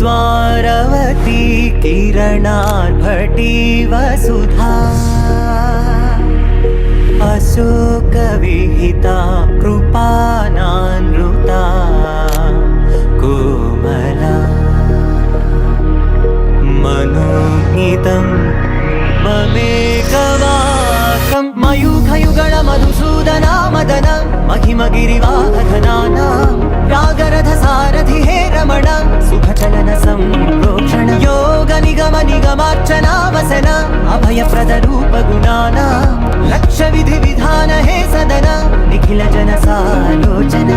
द्वारवती किरणार्भटी वसुधा अशोकविहिता कृपानानृता कोमला मनोज्ञितं ममेकवाकं मयूखयुगळ मधुसूदना मदन महिमगिरिवाहधनाना रागरथ सारथि हे रमण सुखचलन संप्रोक्षण योग निगम निगमार्चना वसन अभयप्रद रूप गुणाना लक्ष विधि विधान हे सदन निखिल जन सालोचन